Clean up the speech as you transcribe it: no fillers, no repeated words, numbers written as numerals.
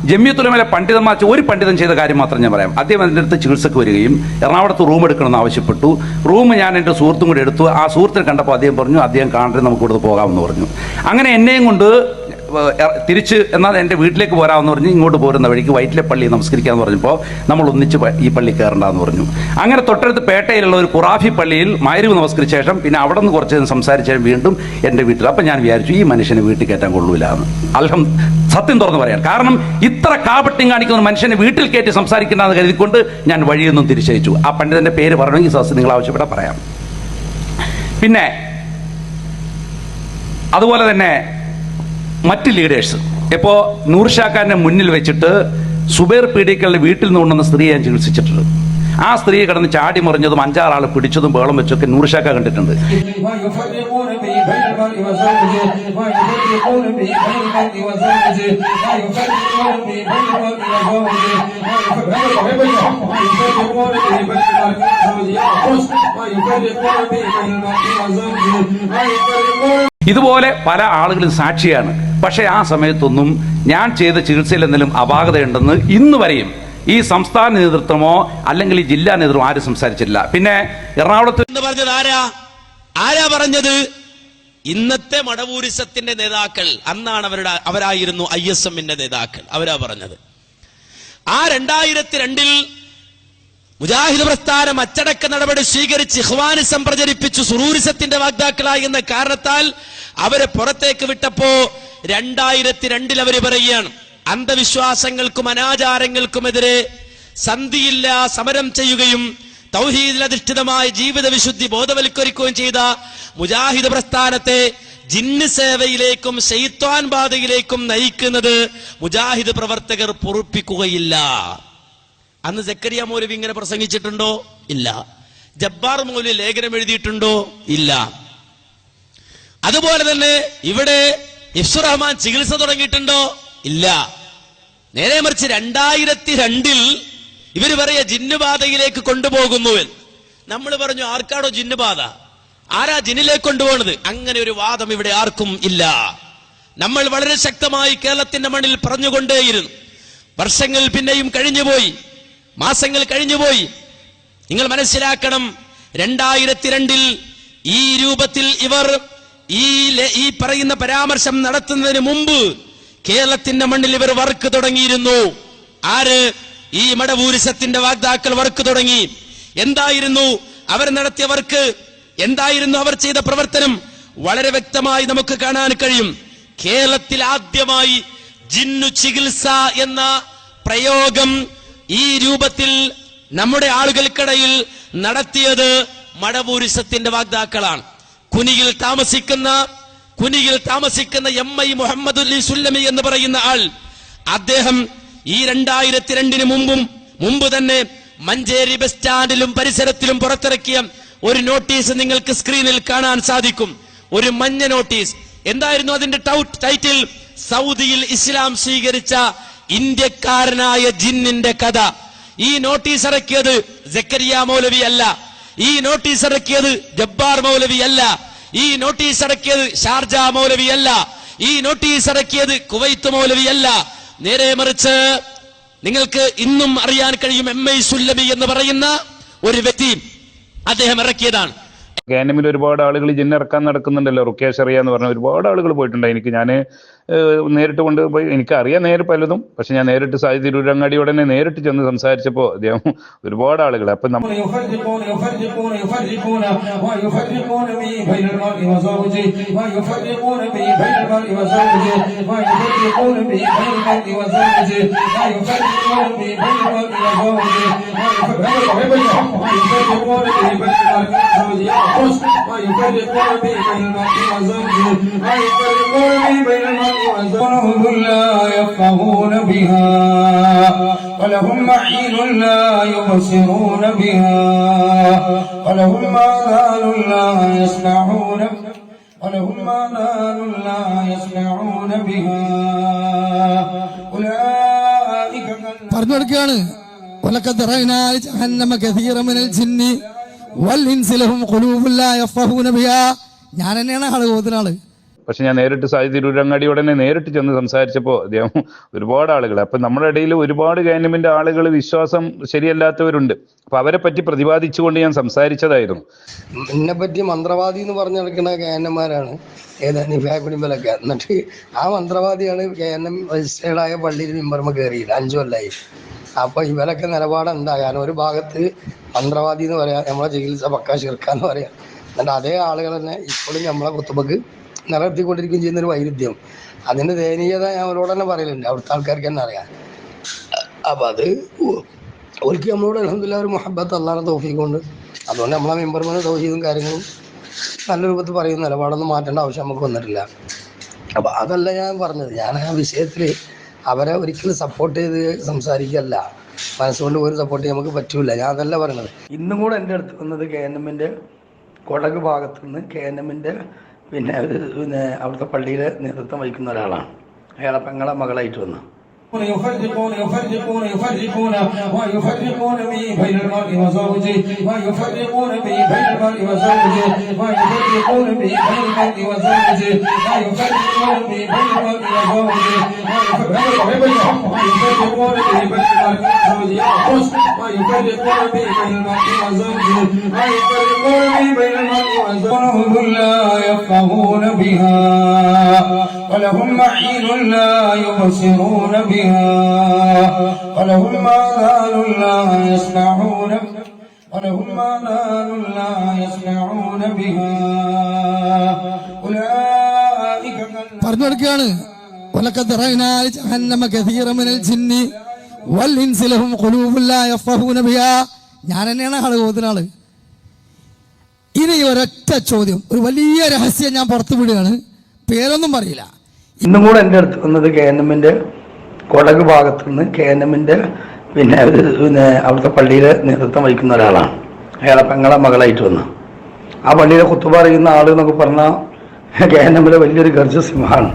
ജമിയത്തുലമയിലെ പണ്ഡിതന്മാർ ഒരു പണ്ഡിതൻ ചെയ്ത കാര്യം മാത്രം ഞാൻ പറയാം. അദ്ദേഹം എൻ്റെ അടുത്ത് ചികിത്സക്ക് വരികയും എറണാകുളത്ത് റൂം എടുക്കണമെന്ന് ആവശ്യപ്പെട്ടു. റൂം ഞാൻ എൻ്റെ സുഹൃത്തും കൂടി എടുത്തു. ആ സുഹൃത്തിനെ കണ്ടപ്പോൾ അദ്ദേഹം പറഞ്ഞു, അദ്ദേഹം കാണട്ടെ, നമുക്ക് ഇവിടുന്ന് പോകാമെന്ന് പറഞ്ഞു. അങ്ങനെ എന്നെയും കൊണ്ട് തിരിച്ച് എന്നാൽ എൻ്റെ വീട്ടിലേക്ക് പോരാമെന്ന് പറഞ്ഞ് ഇങ്ങോട്ട് പോരുന്ന വഴിക്ക് വൈറ്റിലെ പള്ളി നമസ്കരിക്കാമെന്ന് പറഞ്ഞപ്പോൾ നമ്മൾ ഒന്നിച്ച് ഈ പള്ളി കയറണ്ടെന്ന് പറഞ്ഞു. അങ്ങനെ തൊട്ടടുത്ത് പേട്ടയിലുള്ള ഒരു ഖുറാഫി പള്ളിയിൽ മഗ്‌രിബ് നമസ്കരിച്ച ശേഷം പിന്നെ അവിടെ നിന്ന് കുറച്ച് സംസാരിച്ച ശേഷം വീണ്ടും എൻ്റെ വീട്ടിൽ. അപ്പം ഞാൻ വിചാരിച്ചു ഈ മനുഷ്യനെ വീട്ടിൽ കയറ്റാൻ കൊള്ളൂല എന്ന്. സത്യം തുറന്ന് പറയാൻ കാരണം ഇത്ര കാപട്യം കാണിക്കുന്ന മനുഷ്യനെ വീട്ടിൽ കയറ്റി സംസാരിക്കണമെന്ന് കരുതിക്കൊണ്ട് ഞാൻ വഴിയൊന്നും തിരിച്ചയച്ചു. ആ പണ്ഡിതൻ്റെ പേര് പറയണമെങ്കിൽ സദസ് നിങ്ങൾ ആവശ്യപ്പെട്ടാൽ പറയാം. പിന്നെ അതുപോലെ തന്നെ മറ്റ് ലീഡേഴ്സ്, ഇപ്പോൾ നൂർഷാഖാന്റെ മുന്നിൽ വെച്ചിട്ട് സുബൈർ പീഡിക്കലിന്റെ വീട്ടിൽ നിന്ന് കൊണ്ടുവന്ന സ്ത്രീയെ ഞാൻ ചികിത്സിച്ചിട്ടുണ്ട്. ആ സ്ത്രീയെ കിടന്ന് ചാടി മറിഞ്ഞതും 5-6 ആൾ പിടിച്ചതും ബേളം വെച്ചൊക്കെ നൂർഷാഖ കണ്ടിട്ടുണ്ട്. ഇതുപോലെ പല ആളുകളും സാക്ഷിയാണ്. പക്ഷേ ആ സമയത്തൊന്നും ഞാൻ ചെയ്ത ചികിത്സയിൽ എന്തെങ്കിലും അപാകതയുണ്ടെന്ന് ഇന്ന് വരെയും ഈ സംസ്ഥാന നേതൃത്വമോ അല്ലെങ്കിൽ ഈ ജില്ലാ നേതൃത്വം ആരും സംസാരിച്ചില്ല. പിന്നെ എറണാകുളത്ത് പറഞ്ഞത് ആരാ പറഞ്ഞത്? ഇന്നത്തെ മടവൂരിസത്തിന്റെ നേതാക്കൾ, അന്നാണ് അവരായിരുന്നു ISMന്റെ നേതാക്കൾ, അവരാ പറഞ്ഞത്. ആ 2002 മുജാഹിദ് പ്രസ്ഥാനം അച്ചടക്ക നടപടി സ്വീകരിച്ച് ഇഖ്വാനിസം പ്രചരിപ്പിച്ചു സുറൂരിസത്തിന്റെ വാഗ്ദാക്കളായി എന്ന കാരണത്താൽ അവരെ പുറത്തേക്ക് വിട്ടപ്പോ 2002 അവര് പറയുകയാണ്, അന്ധവിശ്വാസങ്ങൾക്കും അനാചാരങ്ങൾക്കുമെതിരെ സന്ധിയില്ല സമരം ചെയ്യുകയും തൗഹീദിലധിഷ്ഠിതമായ ജീവിത വിശുദ്ധി ബോധവൽക്കരിക്കുകയും ചെയ്ത മുജാഹിദ് പ്രസ്ഥാനത്തെ ജിന്ന് സേവയിലേക്കും ശൈത്വാൻ ബാധയിലേക്കും നയിക്കുന്നത് മുജാഹിദ് പ്രവർത്തകർ പൊറുപ്പിക്കുകയില്ല. അന്ന് സക്കരിയ മൗലവി ഇങ്ങനെ പ്രസംഗിച്ചിട്ടുണ്ടോ? ഇല്ല. ജബ്ബാർ മൗലവി ലേഖനം എഴുതിയിട്ടുണ്ടോ? ഇല്ല. അതുപോലെ തന്നെ ഇവിടെ ഇഫ്സുർ റഹ്മാൻ ചികിത്സ തുടങ്ങിയിട്ടുണ്ടോ? ഇല്ല. നേരെ മറിച്ച് 2002 ഇവര് പറയാ ജിന്നുബാധയിലേക്ക് കൊണ്ടുപോകുന്നു. നമ്മൾ പറഞ്ഞു, ആർക്കാണോ ജിന്നുബാധ, ആരാ ജിന്നിലേക്ക് കൊണ്ടുപോകുന്നത്? അങ്ങനെ ഒരു വാദം ഇവിടെ ആർക്കും ഇല്ല. നമ്മൾ വളരെ ശക്തമായി കേരളത്തിന്റെ മണ്ണിൽ പറഞ്ഞുകൊണ്ടേയിരുന്നു. വർഷങ്ങൾ പിന്നെയും കഴിഞ്ഞുപോയി, മാസങ്ങൾ കഴിഞ്ഞുപോയി. നിങ്ങൾ മനസ്സിലാക്കണം, 2002 ഈ രൂപത്തിൽ ഇവർ ഈ പറയുന്ന പരാമർശം നടത്തുന്നതിന് മുമ്പ് കേരളത്തിന്റെ മണ്ണിൽ ഇവർ വർക്ക് തുടങ്ങിയിരുന്നു. ആര്? ഈ മടവൂരിസത്തിന്റെ വാഗ്ദാക്കൾ വർക്ക് തുടങ്ങി. എന്തായിരുന്നു അവർ നടത്തിയ വർക്ക്? എന്തായിരുന്നു അവർ ചെയ്ത പ്രവർത്തനം? വളരെ വ്യക്തമായി നമുക്ക് കാണാൻ കഴിയും. കേരളത്തിൽ ആദ്യമായി ജിന്നു ചികിത്സ എന്ന പ്രയോഗം ഈ രൂപത്തിൽ നമ്മുടെ ആളുകൾക്കിടയിൽ നടത്തിയത് മടവൂരിസത്തിന്റെ വാഗ്ദാക്കളാണ്. കുനിയിൽ താമസിക്കുന്ന MI മുഹമ്മദ് അലി സുല്ലമി എന്ന് പറയുന്ന ആൾ, അദ്ദേഹം ഈ 2002 മുമ്പ് തന്നെ മഞ്ചേരി ബസ് സ്റ്റാൻഡിലും പരിസരത്തിലും പുറത്തിറക്കിയ ഒരു നോട്ടീസ് നിങ്ങൾക്ക് സ്ക്രീനിൽ കാണാൻ സാധിക്കും. ഒരു മഞ്ഞ നോട്ടീസ്. എന്തായിരുന്നു അതിന്റെ ടൈറ്റിൽ? സൗദിയിൽ ഇസ്ലാം സ്വീകരിച്ച ഇന്ത്യക്കാരനായ ജിന്നിന്റെ കഥ. ഈ നോട്ടീസ് ഇറക്കിയത് സക്കരിയ മൗലവി അല്ല. ഈ നോട്ടീസ് ഇറക്കിയത് ജബ്ബാർ മൗലവി അല്ല. ഈ നോട്ടീസ് ഇറക്കിയത് ഷാർജ മൗലവി അല്ല. ഈ നോട്ടീസ് ഇറക്കിയത് കുവൈത്ത് മൗലവി അല്ല. നേരെ മറിച്ച് നിങ്ങൾക്ക് ഇന്നും അറിയാൻ കഴിയും, MI സുല്ലമി എന്ന് പറയുന്ന ഒരു വ്യക്തി, അദ്ദേഹം ഇറക്കിയതാണ്. ഗാനമിൽ ഒരുപാട് ആളുകൾ ജിന്നിറക്കാൻ നടക്കുന്നുണ്ടല്ലോ. റുക്കിയ ഷറിയ എന്ന് പറഞ്ഞ ഒരുപാട് ആളുകൾ പോയിട്ടുണ്ട്. ഞാൻ നേരിട്ട് കൊണ്ടുപോയി, എനിക്കറിയാം നേരെ പലതും. പക്ഷെ ഞാൻ നേരിട്ട് സായി തിരൂരങ്ങാടിയോടെ തന്നെ നേരിട്ട് ചെന്ന് സംസാരിച്ചപ്പോൾ അദ്ദേഹം ഒരുപാട് ആളുകൾ അപ്പൊ لا يفقهون بها ولهم أعين لا يبصرون بها ولهم آذان لا يسمعون بها أولئك പറഞ്ഞു കൊടുക്കുകയാണ്. ولقد رأينا جهنم كثيرا من الجن والإنس لهم قلوب لا يفقهون بها. ഞാൻ തന്നെയാണ് ആള് ഓതുന്ന ആള്. പക്ഷെ ഞാൻ നേരിട്ട് സാജി തിരൂരങ്ങാടിയോടെ തന്നെ നേരിട്ട് ചെന്ന് സംസാരിച്ചപ്പോൾ അദ്ദേഹം ഒരുപാട് ആളുകൾ, അപ്പൊ നമ്മുടെ ഇടയിൽ ഒരുപാട് ഗവൺമെന്റ് ആളുകൾ വിശ്വാസം ശരിയല്ലാത്തവരുണ്ട്. അപ്പൊ അവരെ പറ്റി പ്രതിപാദിച്ചുകൊണ്ട് ഞാൻ സംസാരിച്ചതായിരുന്നു. എന്നെ പറ്റി മന്ത്രവാദി എന്ന് പറഞ്ഞു നടക്കുന്ന കേന്നന്മാരാണ് നിഫാബിനിമ്പലൊക്കെ. എന്നിട്ട് ആ മന്ത്രവാദിയാണ് KNM രജിസ്റ്റേർഡായ പള്ളിയിൽ മെമ്പർമ കയറിയില്ല 5 കൊല്ലമായി. അപ്പൊ ഇവരൊക്കെ നിലപാടെന്താ? കാരണം ഒരു ഭാഗത്ത് മന്ത്രവാദി എന്ന് പറയാം, നമ്മളെ ചികിത്സ പക്കാ ശിർക്കാന്ന് പറയാം. എന്നിട്ട് അതേ ആളുകൾ തന്നെ ഇപ്പോഴും നമ്മളെ കുത്തുബക്ക് നിലനിർത്തിക്കൊണ്ടിരിക്കുകയും ചെയ്യുന്നൊരു വൈരുദ്ധ്യം. അതിന്റെ ദയനീയത ഞാൻ അവരോട് തന്നെ പറയലുണ്ട്, അവിടുത്തെ ആൾക്കാർക്ക് തന്നെ അറിയാം. അപ്പൊ അത് ഒരിക്കൽ നമ്മളോട് അൽഹംദുലില്ലാഹ് ഒരു മുഹബ്ബത്ത് അല്ലാഹുവിന്റെ തൗഫീഖ് കൊണ്ട്, അതുകൊണ്ട് നമ്മളെ മെമ്പർമാരുടെ തൗഹീദും കാര്യങ്ങളും നല്ല രൂപത്തിൽ പറയുന്ന നിലപാടൊന്നും മാറ്റേണ്ട ആവശ്യം നമുക്ക് വന്നിട്ടില്ല. അപ്പൊ അതല്ല ഞാൻ പറഞ്ഞത്. ഞാൻ ആ വിഷയത്തിൽ അവരെ ഒരിക്കലും സപ്പോർട്ട് ചെയ്ത് സംസാരിക്കല്ല, മനസ്സുകൊണ്ട് പോലും സപ്പോർട്ട് ചെയ്യാൻ നമുക്ക് പറ്റൂല. ഞാൻ അതല്ല പറയണത്. ഇന്നും കൂടെ എൻ്റെ അടുത്ത് വന്നത് KNMന്റെ കൊടക് ഭാഗത്തു നിന്ന് KNMന്റെ പിന്നെ അവിടുത്തെ പള്ളിയിലെ നേതൃത്വം വഹിക്കുന്ന ഒരാളാണ്. അയാളെ പെങ്ങളെ മകളായിട്ട് വന്നു. ويفرقون به بين المرء وزوجه ويفرقون به بين المرء وزوجه ويفرقون به بين المرء وزوجه ويفرقون به بين المرء وزوجه ويفرقون به بين المرء وزوجه لا يفقهون بها ولهم معين لا يبصرون بها ولهم آذان لا يسمعون بها أولئك പറഞ്ഞു കൊടുക്കുകയാണ്. വലഖദ് റഅയ്നാ ജഹന്നമ കസീറൻ മിനൽ ജിന്നി വൽ ഇൻസി ലഹും ഖുലൂബുൻ ലാ യഫഖഹൂന ബിഹാ. ഞാൻ തന്നെയാണ് ആള് ഓതുന്ന. ഇനി ഒരൊറ്റ ചോദ്യം, ഒരു വലിയ രഹസ്യം ഞാൻ പുറത്തു വിടുകയാണ്, പേരൊന്നും പറയില്ല. ഇന്നും കൂടെ എൻ്റെ അടുത്ത് വന്നത് KNMന്റെ കൊടക് ഭാഗത്തു നിന്ന് KNMന്റെ പിന്നെ അവിടുത്തെ പള്ളിയിലെ നേതൃത്വം വഹിക്കുന്ന ഒരാളാണ്. അയാളെ പെങ്ങളെ മകളായിട്ട് വന്നു. ആ പള്ളിയിലെ കുത്തുബ അറിയുന്ന ആൾ എന്നൊക്കെ പറഞ്ഞാൽ KNMലെ വലിയൊരു ഗർജ സിംഹമാണ്.